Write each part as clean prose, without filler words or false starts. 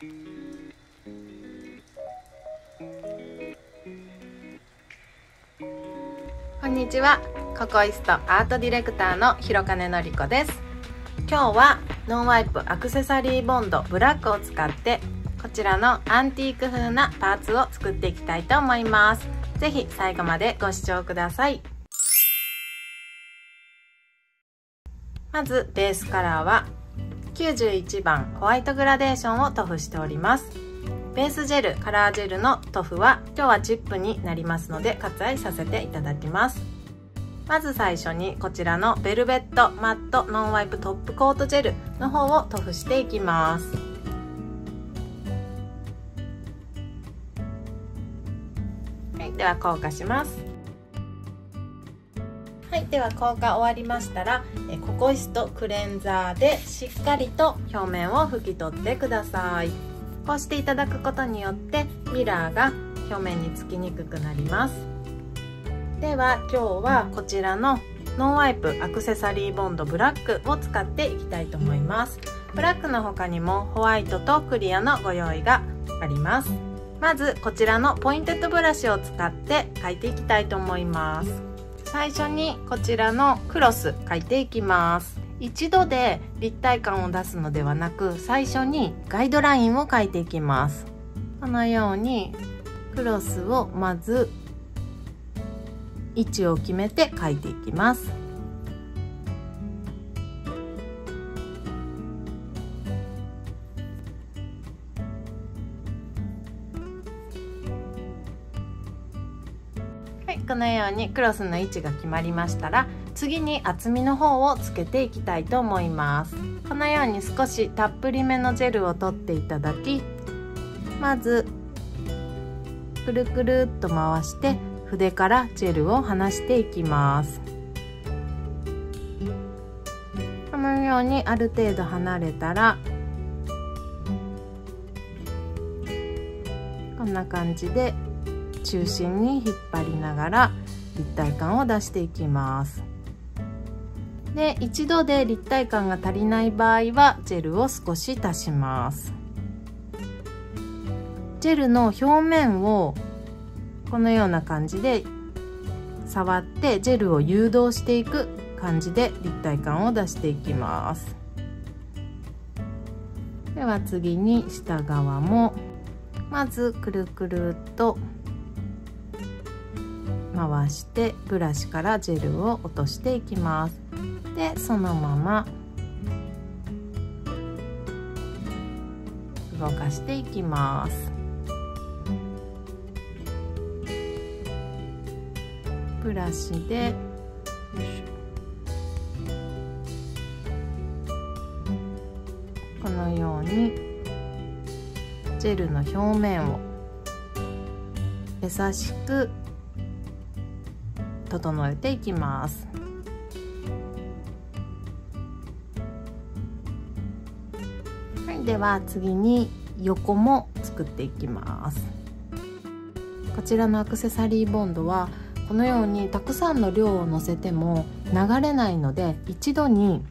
こんにちは、ココイストアートディレクターの広金のりこです。今日はノンワイプアクセサリーボンドブラックを使ってこちらのアンティーク風なパーツを作っていきたいと思います。ぜひ最後までご視聴ください。まずベースカラーは91番ホワイトグラデーションを塗布しております。ベースジェル、カラージェルの塗布は今日はチップになりますので割愛させていただきます。まず最初にこちらのベルベットマットノンワイプトップコートジェルの方を塗布していきます。はい、では硬化します。はい、では硬化終わりましたらココイストクレンザーでしっかりと表面を拭き取ってください。こうしていただくことによってミラーが表面につきにくくなります。では今日はこちらのノンワイプアクセサリーボンドブラックを使っていきたいと思います。ブラックの他にもホワイトとクリアのご用意があります。まずこちらのポインテッドブラシを使って描いていきたいと思います。最初にこちらのクロス描いていきます。一度で立体感を出すのではなく、最初にガイドラインを描いていきます。このようにクロスをまず位置を決めて描いていきます。はい、このようにクロスの位置が決まりましたら、次に厚みの方をつけていきたいと思います。このように少したっぷりめのジェルを取っていただき、まずくるくるっと回して筆からジェルを離していきます。このようにある程度離れたらこんな感じで中心に引っ張りながら立体感を出していきます。で、一度で立体感が足りない場合はジェルを少し足します。ジェルの表面をこのような感じで触ってジェルを誘導していく感じで立体感を出していきます。では次に下側もまずくるくるっと回してブラシからジェルを落としていきます。で、そのまま動かしていきます。ブラシでこのようにジェルの表面を優しく整えていきます。はい、では次に横も作っていきます。こちらのアクセサリーボンドはこのようにたくさんの量をのせても流れないので、一度に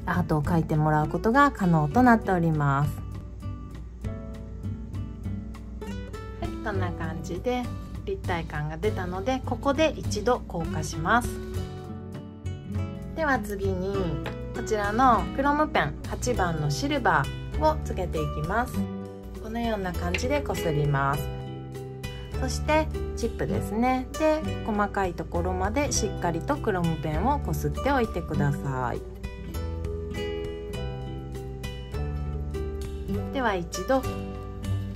アートを描いてもらうことが可能となっております。はい、こんな感じで立体感が出たので、ここで一度硬化します。では次にこちらのクロムペン8番のシルバーをつけていきます。このような感じでこすります。そしてチップですね。で、細かいところまでしっかりとクロムペンをこすっておいてください。では一度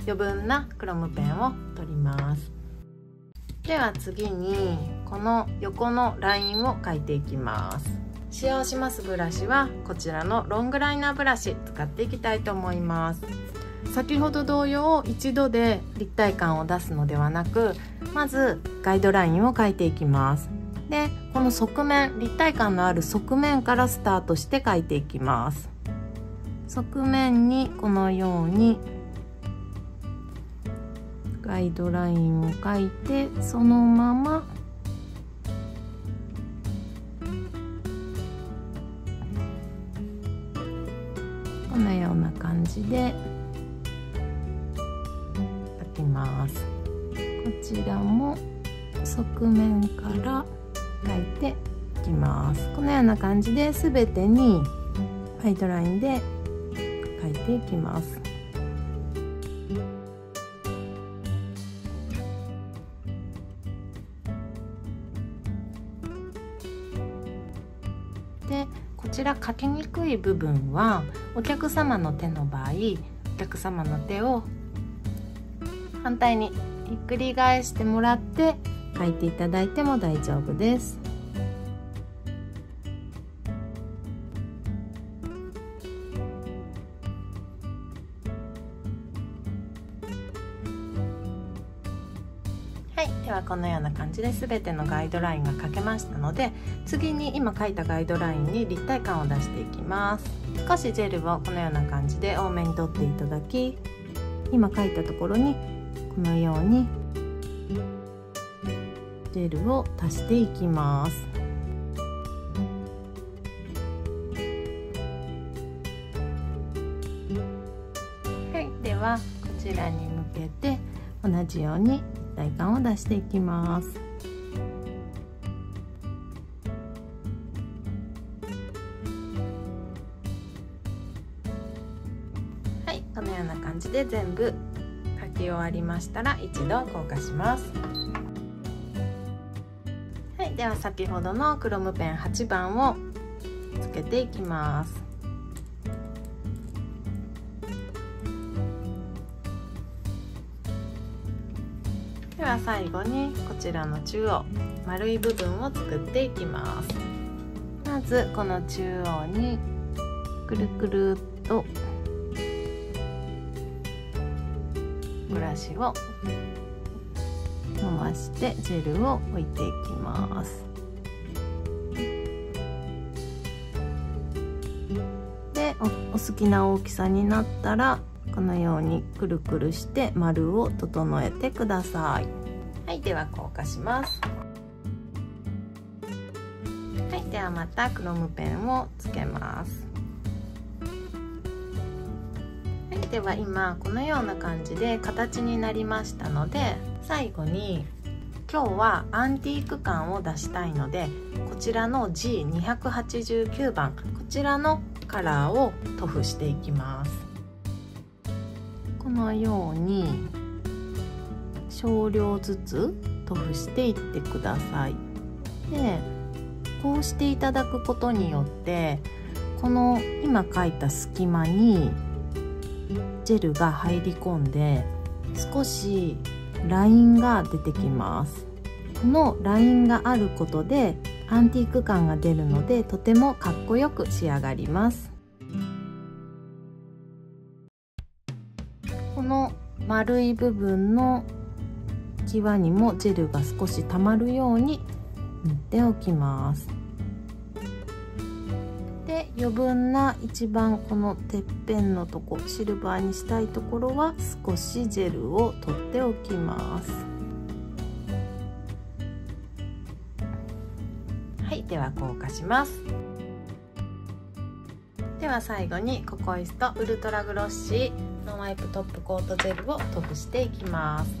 余分なクロムペンを取ります。では次にこの横のラインを描いていきます。使用しますブラシはこちらのロングライナーブラシ使っていきたいと思います。先ほど同様一度で立体感を出すのではなく、まずガイドラインを描いていきます。で、この側面、立体感のある側面からスタートして描いていきます。側面にこのようにガイドラインを描いて、そのままこのような感じでます。こちらも側面から描いていきます。このような感じで全てにガイドラインで描いていきます。でこちら描きにくい部分はお客様の手の場合、お客様の手を反対にひっくり返してもらって描いていただいても大丈夫です。はい、ではこのような感じで全てのガイドラインが描けましたので、次に今描いたガイドラインに立体感を出していきます。少しジェルをこのような感じで多めに取っていただき、今描いたところにこのようにジェルを足していきます。はい、ではこちらに向けて同じように立体感を出していきます。はい、このような感じで全部描き終わりましたら一度硬化します。はい、では先ほどのクロムペン8番をつけていきます。では最後にこちらの中央丸い部分を作っていきます。まずこの中央にくるくるっとブラシを回してジェルを置いていきます。で、お好きな大きさになったらこのようにくるくるして丸を整えてください。はい、では硬化します。はい、ではまたクロムペンをつけます。はい、では今このような感じで形になりましたので、最後に今日はアンティーク感を出したいので、こちらの G289 番こちらのカラーを塗布していきます。このように少量ずつ塗布していってください。で、こうしていただくことによってこの今描いた隙間にジェルが入り込んで少しラインが出てきます。このラインがあることでアンティーク感が出るのでとてもかっこよく仕上がります。この丸い部分の際にもジェルが少し溜まるように塗っておきます。で、余分な一番このてっぺんのとこシルバーにしたいところは少しジェルを取っておきます。はい、では硬化します。では最後にココイストウルトラグロッシーノンワイプトップコートジェルを塗布していきます。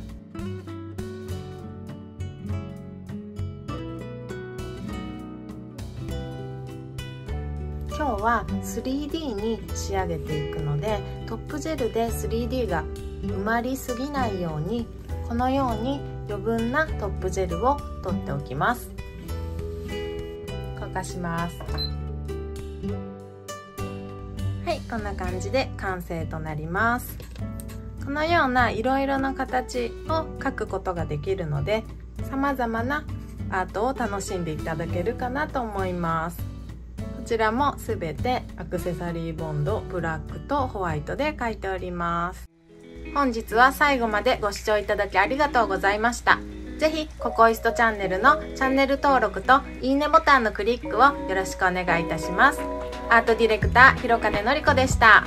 今日は 3D に仕上げていくので、トップジェルで 3D が埋まりすぎないようにこのように余分なトップジェルを取っておきます。硬化します。はい、こんな感じで完成となります。このようないろいろな形を描くことができるので、様々なアートを楽しんでいただけるかなと思います。こちらもすべてアクセサリーボンドブラックとホワイトで描いております。本日は最後までご視聴いただきありがとうございました。ぜひココイストチャンネルのチャンネル登録といいねボタンのクリックをよろしくお願いいたします。アートディレクター広金のりこでした。